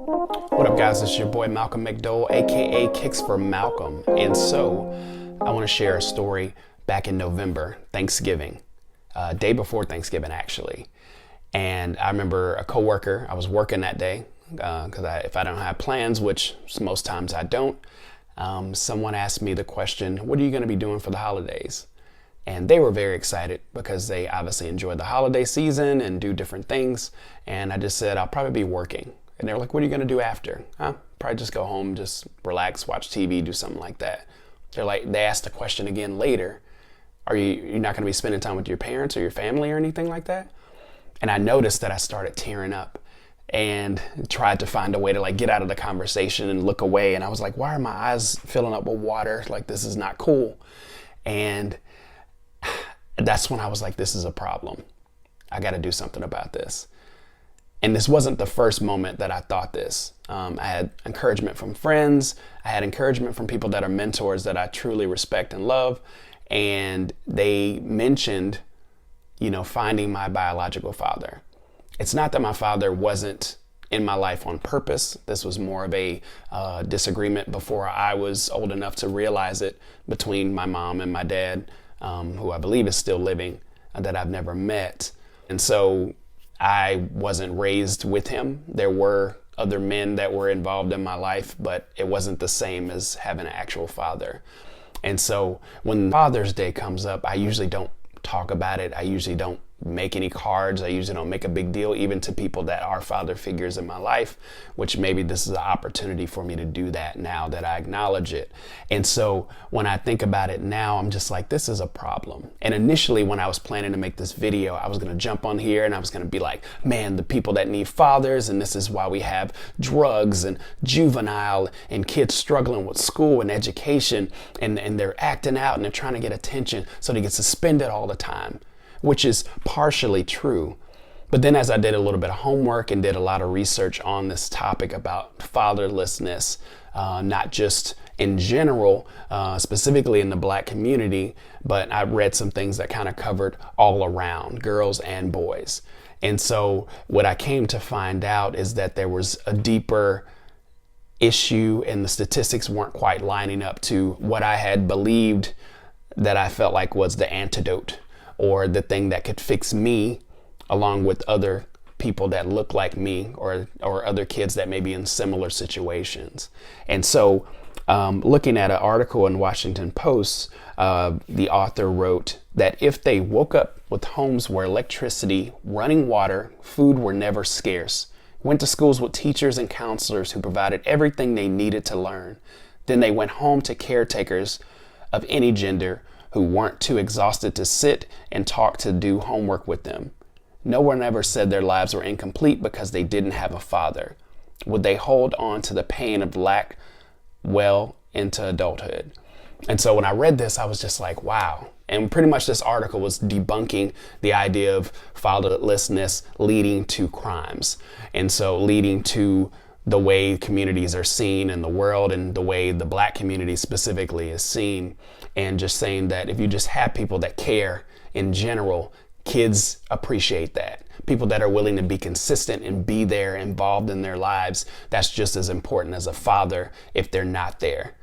What up, guys? It's your boy Malcolm McDowell, aka Kicks for Malcolm. And so I want to share a story back in November, Thanksgiving, day before Thanksgiving, actually. And I remember a coworker, I was working that day because if I don't have plans, which most times I don't, someone asked me the question, what are you going to be doing for the holidays? And they were very excited because they obviously enjoy the holiday season and do different things. And I just said, I'll probably be working. And they're like, what are you going to do after? Probably just go home, just relax, watch TV, do something like that. They asked the question again later, you're not going to be spending time with your parents or your family or anything like that? And I noticed that I started tearing up and tried to find a way to get out of the conversation and look away. And I was like, why are my eyes filling up with water? This is not cool. And that's when I was like, this is a problem. I got to do something about this. And this wasn't the first moment that I thought this. I had encouragement from friends. I had encouragement from people that are mentors that I truly respect and love. And they mentioned, finding my biological father. It's not that my father wasn't in my life on purpose. This was more of a disagreement before I was old enough to realize it between my mom and my dad, who I believe is still living, that I've never met. And so I wasn't raised with him. There were other men that were involved in my life, but it wasn't the same as having an actual father. And so when Father's Day comes up, I usually don't talk about it. I usually don't make any cards. I usually don't make a big deal, even to people that are father figures in my life, which maybe this is an opportunity for me to do that now that I acknowledge it. And so when I think about it now, I'm just like, this is a problem. And initially when I was planning to make this video, I was going to jump on here and I was going to be like, man, the people that need fathers, and this is why we have drugs and juvenile and kids struggling with school and education, and they're acting out and they're trying to get attention so they get suspended all the time, which is partially true. But then as I did a little bit of homework and did a lot of research on this topic about fatherlessness, not just in general, specifically in the Black community, but I read some things that kind of covered all around, girls and boys. And so what I came to find out is that there was a deeper issue and the statistics weren't quite lining up to what I had believed that I felt like was the antidote, or the thing that could fix me along with other people that look like me, or other kids that may be in similar situations. And so looking at an article in Washington Post, the author wrote that if they woke up with homes where electricity, running water, food were never scarce, went to schools with teachers and counselors who provided everything they needed to learn, then they went home to caretakers of any gender who weren't too exhausted to sit and talk to do homework with them. No one ever said their lives were incomplete because they didn't have a father. Would they hold on to the pain of lack well into adulthood? And so when I read this, I was just like, wow. And pretty much this article was debunking the idea of fatherlessness leading to crimes. And so leading to the way communities are seen in the world and the way the Black community specifically is seen. And just saying that if you just have people that care in general, kids appreciate that. People that are willing to be consistent and be there, involved in their lives, that's just as important as a father if they're not there.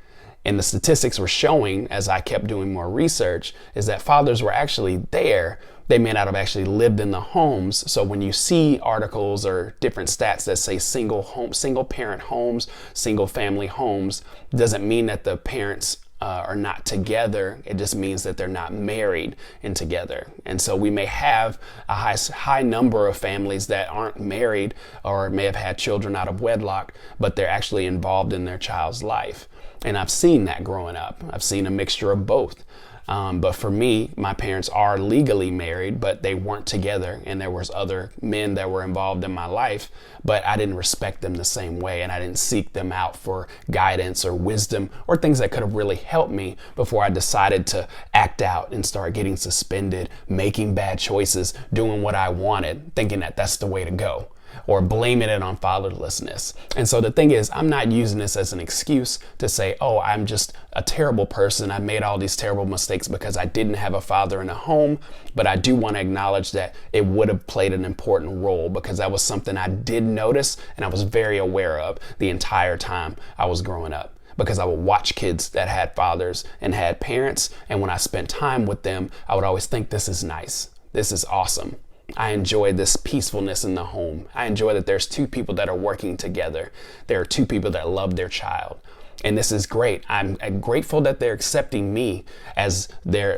And the statistics were showing, as I kept doing more research, is that fathers were actually there. They may not have actually lived in the homes. So when you see articles or different stats that say single parent homes, single family homes, doesn't mean that the parents are not together. It just means that they're not married and together. And so we may have a high number of families that aren't married or may have had children out of wedlock, but they're actually involved in their child's life. And I've seen that growing up. I've seen a mixture of both. But for me, my parents are legally married, but they weren't together. And there was other men that were involved in my life, but I didn't respect them the same way. And I didn't seek them out for guidance or wisdom or things that could have really helped me before I decided to act out and start getting suspended, making bad choices, doing what I wanted, thinking that that's the way to go. or blaming it on fatherlessness. And so the thing is, I'm not using this as an excuse to say, oh, I'm just a terrible person. I made all these terrible mistakes because I didn't have a father in a home. But I do want to acknowledge that it would have played an important role, because that was something I did notice and I was very aware of the entire time I was growing up. Because I would watch kids that had fathers and had parents, and when I spent time with them, I would always think, this is nice. This is awesome. I enjoy this peacefulness in the home. I enjoy that there's two people that are working together. There are two people that love their child. And this is great. I'm grateful that they're accepting me as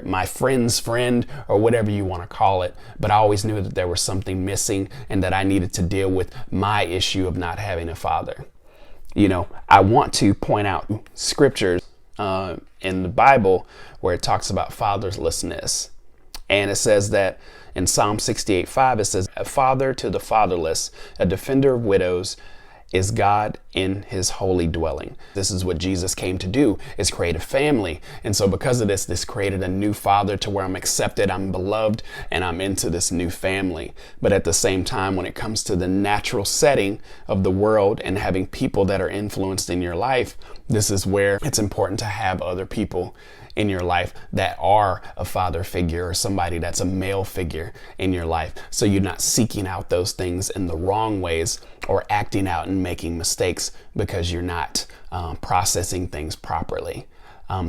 my friend's friend, or whatever you want to call it. But I always knew that there was something missing and that I needed to deal with my issue of not having a father. You know, I want to point out scriptures in the Bible where it talks about fatherlessness. And it says that in Psalm 68:5, it says, a father to the fatherless, a defender of widows, is God in his holy dwelling. This is what Jesus came to do, is create a family. And so because of this created a new father to where I'm accepted, I'm beloved, and I'm into this new family. But at the same time, when it comes to the natural setting of the world and having people that are influenced in your life, this is where it's important to have other people in your life that are a father figure or somebody that's a male figure in your life. So you're not seeking out those things in the wrong ways or acting out and making mistakes because you're not processing things properly.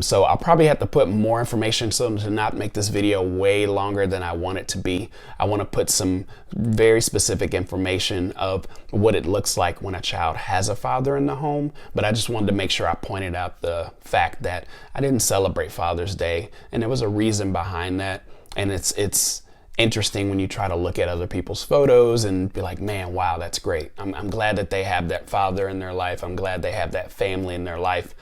So I'll probably have to put more information, so to not make this video way longer than I want it to be. I want to put some very specific information of what it looks like when a child has a father in the home. But I just wanted to make sure I pointed out the fact that I didn't celebrate Father's Day, and there was a reason behind that. And it's interesting when you try to look at other people's photos and be like, man, wow, that's great. I'm glad that they have that father in their life. I'm glad they have that family in their life.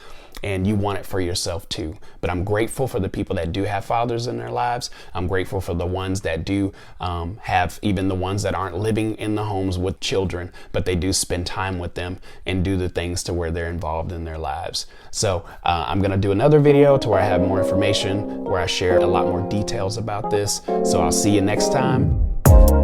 And you want it for yourself too. But I'm grateful for the people that do have fathers in their lives. I'm grateful for the ones that do have, even the ones that aren't living in the homes with children, but they do spend time with them and do the things to where they're involved in their lives. So I'm gonna do another video to where I have more information, where I share a lot more details about this. So I'll see you next time.